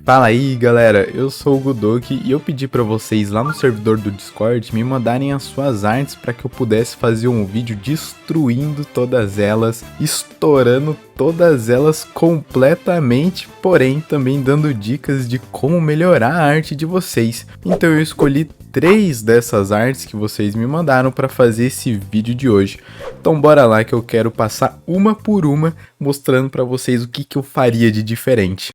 Fala aí galera, eu sou o Godoki e eu pedi pra vocês lá no servidor do Discord me mandarem as suas artes para que eu pudesse fazer um vídeo destruindo todas elas, estourando todas elas completamente, porém também dando dicas de como melhorar a arte de vocês. Então eu escolhi 3 dessas artes que vocês me mandaram para fazer esse vídeo de hoje. Então bora lá que eu quero passar uma por uma mostrando para vocês o que eu faria de diferente.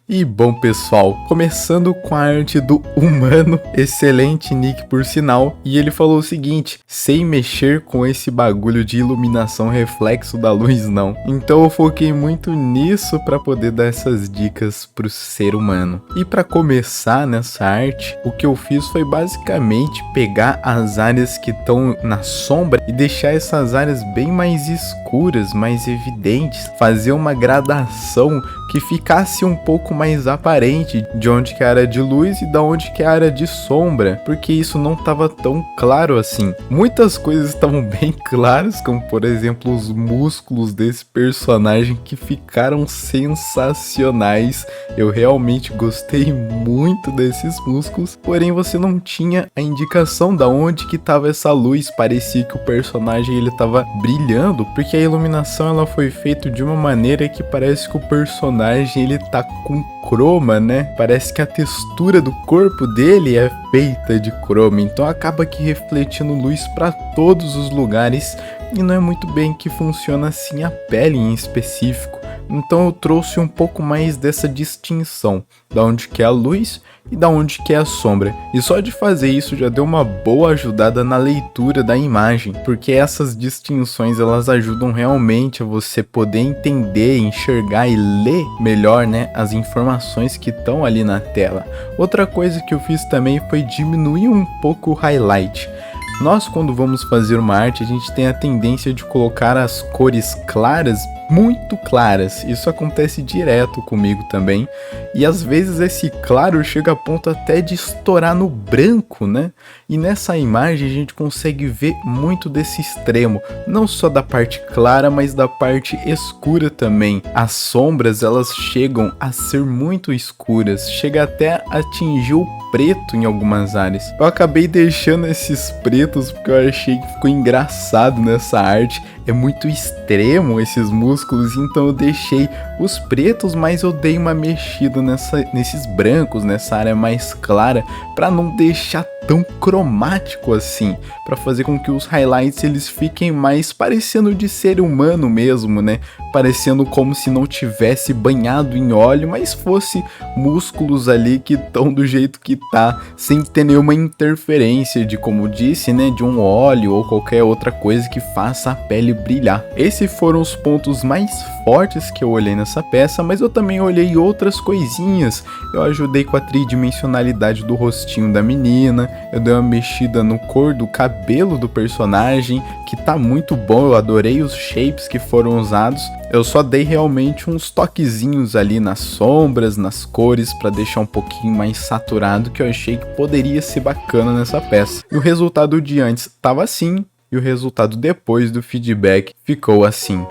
E bom pessoal, começando com a arte do humano, excelente nick por sinal, e ele falou o seguinte: sem mexer com esse bagulho de iluminação reflexo da luz não. Então eu foquei muito nisso para poder dar essas dicas pro ser humano. E para começar nessa arte, o que eu fiz foi basicamente pegar as áreas que estão na sombra e deixar essas áreas bem mais escuras, mais evidentes, fazer uma gradação que ficasse um pouco mais aparente de onde que é a área de luz e da onde que é a área de sombra, porque isso não estava tão claro assim. Muitas coisas estavam bem claras, como por exemplo os músculos desse personagem que ficaram sensacionais. Eu realmente gostei muito desses músculos, porém você não tinha a indicação da onde que estava essa luz. Parecia que o personagem ele estava brilhando, porque a iluminação ela foi feita de uma maneira que parece que o personagem ele tá com croma, né? Parece que a textura do corpo dele é feita de croma, então acaba que refletindo luz para todos os lugares e não é muito bem que funciona assim a pele em específico. Então eu trouxe um pouco mais dessa distinção, da onde que é a luz e da onde que é a sombra. E só de fazer isso já deu uma boa ajudada na leitura da imagem, porque essas distinções elas ajudam realmente a você poder entender, enxergar e ler melhor, né, as informações que estão ali na tela. Outra coisa que eu fiz também foi diminuir um pouco o highlight. Nós, quando vamos fazer uma arte, a gente tem a tendência de colocar as cores claras muito claras. Isso acontece direto comigo também. E às vezes esse claro chega a ponto até de estourar no branco, né? E nessa imagem a gente consegue ver muito desse extremo. Não só da parte clara, mas da parte escura também. As sombras, elas chegam a ser muito escuras. Chega até a atingir o preto em algumas áreas. Eu acabei deixando esses pretos porque eu achei que ficou engraçado nessa arte. É muito extremo esses músculos, então eu deixei os pretos, mas eu dei uma mexida nesses brancos, nessa área mais clara, para não deixar tão cromático assim, para fazer com que os highlights eles fiquem mais parecendo de ser humano mesmo, né? Parecendo como se não tivesse banhado em óleo, mas fosse músculos ali que estão do jeito que tá, sem ter nenhuma interferência de, como disse, né, de um óleo ou qualquer outra coisa que faça a pele brilhar. Esses foram os pontos mais fortes que eu olhei nessa peça, mas eu também olhei outras coisinhas. Eu ajudei com a tridimensionalidade do rostinho da menina, eu dei uma mexida no cor do cabelo do personagem, que tá muito bom, eu adorei os shapes que foram usados. Eu só dei realmente uns toquezinhos ali nas sombras, nas cores, para deixar um pouquinho mais saturado, que eu achei que poderia ser bacana nessa peça. E o resultado de antes tava assim, e o resultado depois do feedback ficou assim.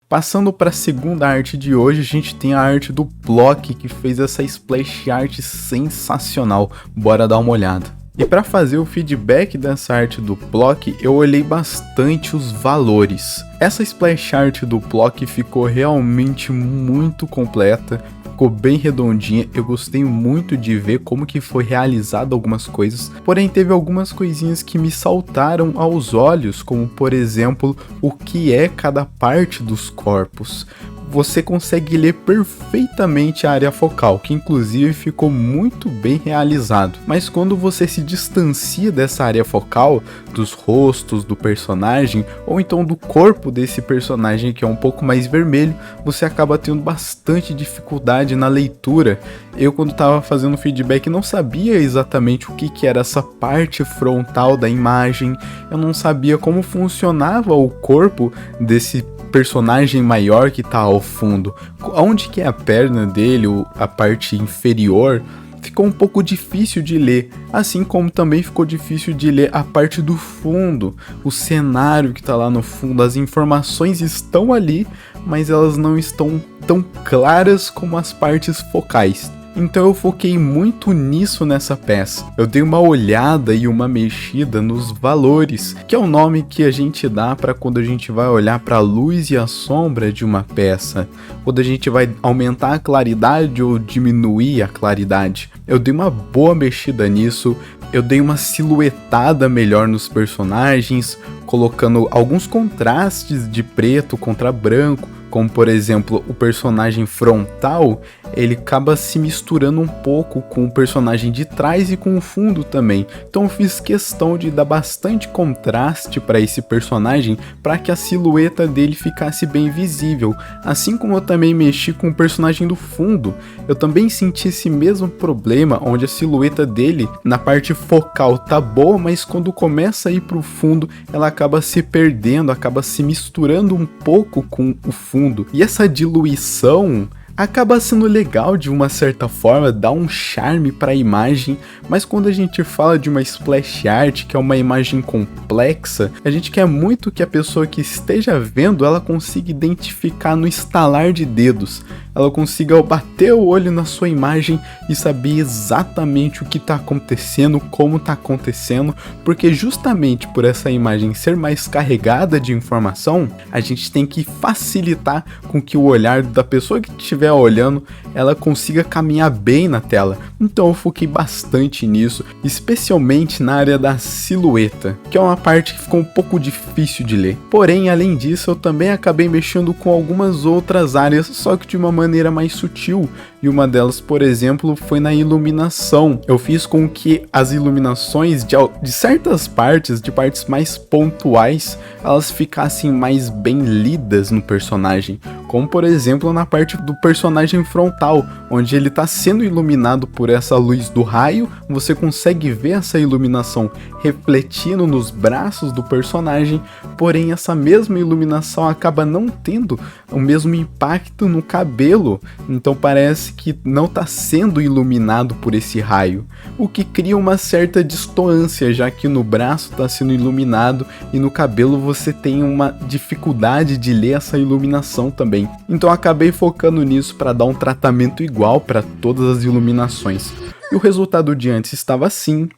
Passando para a segunda arte de hoje, a gente tem a arte do Plock, que fez essa splash art sensacional. Bora dar uma olhada. E para fazer o feedback dessa arte do Plock, eu olhei bastante os valores. Essa splash art do Plock ficou realmente muito completa. Ficou bem redondinha, eu gostei muito de ver como que foi realizado algumas coisas, porém teve algumas coisinhas que me saltaram aos olhos, como por exemplo, o que é cada parte dos corpos. Você consegue ler perfeitamente a área focal, que inclusive ficou muito bem realizado. Mas quando você se distancia dessa área focal, dos rostos do personagem, ou então do corpo desse personagem que é um pouco mais vermelho, você acaba tendo bastante dificuldade na leitura. Eu, quando estava fazendo feedback, não sabia exatamente o que era essa parte frontal da imagem, eu não sabia como funcionava o corpo desse personagem maior que tá ao fundo. Onde que é a perna dele, a parte inferior, ficou um pouco difícil de ler, assim como também ficou difícil de ler a parte do fundo, o cenário que tá lá no fundo, as informações estão ali, mas elas não estão tão claras como as partes focais. Então eu foquei muito nisso nessa peça. Eu dei uma olhada e uma mexida nos valores, que é o nome que a gente dá para quando a gente vai olhar para a luz e a sombra de uma peça, quando a gente vai aumentar a claridade ou diminuir a claridade. Eu dei uma boa mexida nisso, eu dei uma silhuetada melhor nos personagens, colocando alguns contrastes de preto contra branco, como por exemplo o personagem frontal, ele acaba se misturando um pouco com o personagem de trás e com o fundo também. Então eu fiz questão de dar bastante contraste para esse personagem para que a silhueta dele ficasse bem visível. Assim como eu também mexi com o personagem do fundo, eu também senti esse mesmo problema, onde a silhueta dele na parte focal tá boa, mas quando começa a ir pro fundo, ela acaba se perdendo, acaba se misturando um pouco com o fundo. E essa diluição acaba sendo legal de uma certa forma, dá um charme para a imagem, mas quando a gente fala de uma splash art, que é uma imagem complexa, a gente quer muito que a pessoa que esteja vendo, ela consiga identificar no estalar de dedos, ela consiga bater o olho na sua imagem e saber exatamente o que está acontecendo, como está acontecendo, porque justamente por essa imagem ser mais carregada de informação, a gente tem que facilitar com que o olhar da pessoa que estiver olhando, ela consiga caminhar bem na tela. Então eu foquei bastante nisso, especialmente na área da silhueta, que é uma parte que ficou um pouco difícil de ler. Porém, além disso, eu também acabei mexendo com algumas outras áreas, só que de uma maneira mais sutil, e uma delas, por exemplo, foi na iluminação. Eu fiz com que as iluminações de certas partes, de partes mais pontuais, elas ficassem mais bem lidas no personagem, como por exemplo na parte do personagem frontal, onde ele está sendo iluminado por essa luz do raio, você consegue ver essa iluminação refletindo nos braços do personagem, porém essa mesma iluminação acaba não tendo o mesmo impacto no cabelo, então parece que não está sendo iluminado por esse raio, o que cria uma certa distância, já que no braço está sendo iluminado e no cabelo você tem uma dificuldade de ler essa iluminação também. Então eu acabei focando nisso para dar um tratamento igual para todas as iluminações. E o resultado de antes estava assim,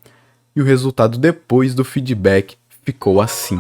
e o resultado depois do feedback ficou assim.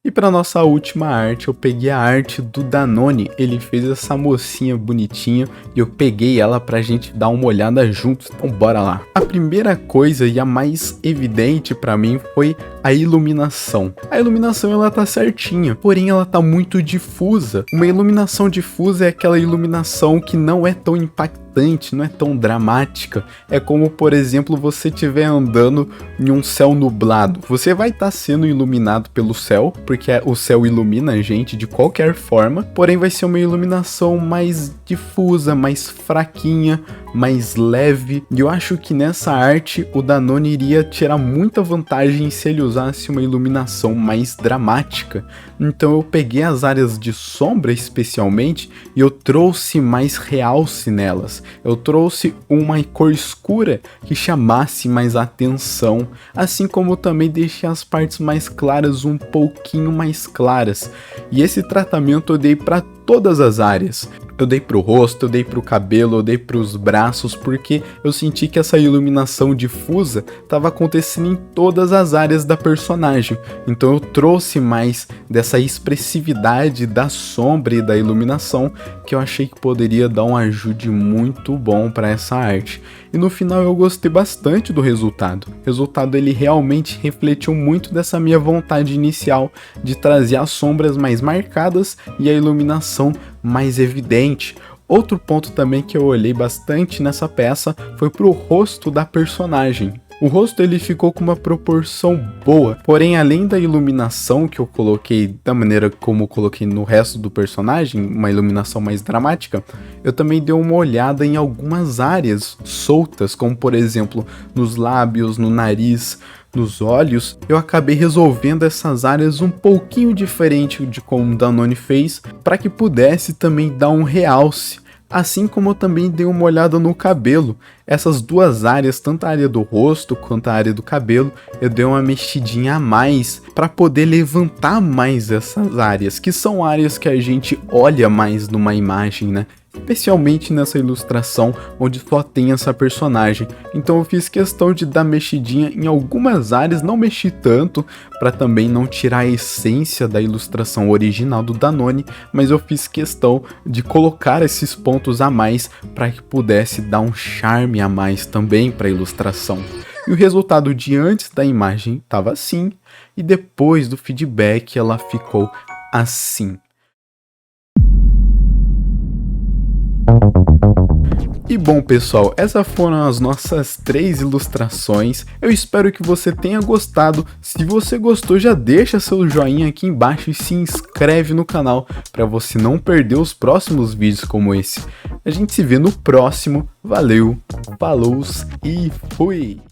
E para nossa última arte, eu peguei a arte do Danone, ele fez essa mocinha bonitinha e eu peguei ela pra gente dar uma olhada juntos, então bora lá. A primeira coisa e a mais evidente pra mim foi a iluminação. A iluminação ela tá certinha, porém ela tá muito difusa. Uma iluminação difusa é aquela iluminação que não é tão impactante, não é tão dramática. É como, por exemplo, você estiver andando em um céu nublado. Você vai estar sendo iluminado pelo céu, porque o céu ilumina a gente de qualquer forma, porém vai ser uma iluminação mais difusa, mais fraquinha, mais leve. E eu acho que nessa arte o Danone iria tirar muita vantagem se ele usasse uma iluminação mais dramática. Então eu peguei as áreas de sombra especialmente e eu trouxe mais realce nelas. Eu trouxe uma cor escura que chamasse mais atenção, assim como eu também deixei as partes mais claras um pouquinho mais claras. E esse tratamento eu dei para todas as áreas. Eu dei pro rosto, eu dei pro cabelo, eu dei pros braços, porque eu senti que essa iluminação difusa estava acontecendo em todas as áreas da personagem. Então eu trouxe mais dessa expressividade da sombra e da iluminação, que eu achei que poderia dar um ajude muito bom para essa arte. E no final eu gostei bastante do resultado. O resultado ele realmente refletiu muito dessa minha vontade inicial de trazer as sombras mais marcadas e a iluminação mais evidente. Outro ponto também que eu olhei bastante nessa peça foi pro rosto da personagem. O rosto ele ficou com uma proporção boa, porém além da iluminação que eu coloquei da maneira como eu coloquei no resto do personagem, uma iluminação mais dramática, eu também dei uma olhada em algumas áreas soltas, como por exemplo nos lábios, no nariz, nos olhos. Eu acabei resolvendo essas áreas um pouquinho diferente de como o Danone fez, para que pudesse também dar um realce Assim como eu também dei uma olhada no cabelo. Essas duas áreas, tanto a área do rosto quanto a área do cabelo, eu dei uma mexidinha a mais para poder levantar mais essas áreas, que são áreas que a gente olha mais numa imagem, né? Especialmente nessa ilustração onde só tem essa personagem. Então eu fiz questão de dar mexidinha em algumas áreas, não mexi tanto para também não tirar a essência da ilustração original do Danone, mas eu fiz questão de colocar esses pontos a mais para que pudesse dar um charme a mais também para a ilustração. E o resultado de antes da imagem estava assim, e depois do feedback ela ficou assim. E bom pessoal, essas foram as nossas 3 ilustrações, eu espero que você tenha gostado. Se você gostou, já deixa seu joinha aqui embaixo e se inscreve no canal para você não perder os próximos vídeos como esse. A gente se vê no próximo, valeu, falou e fui!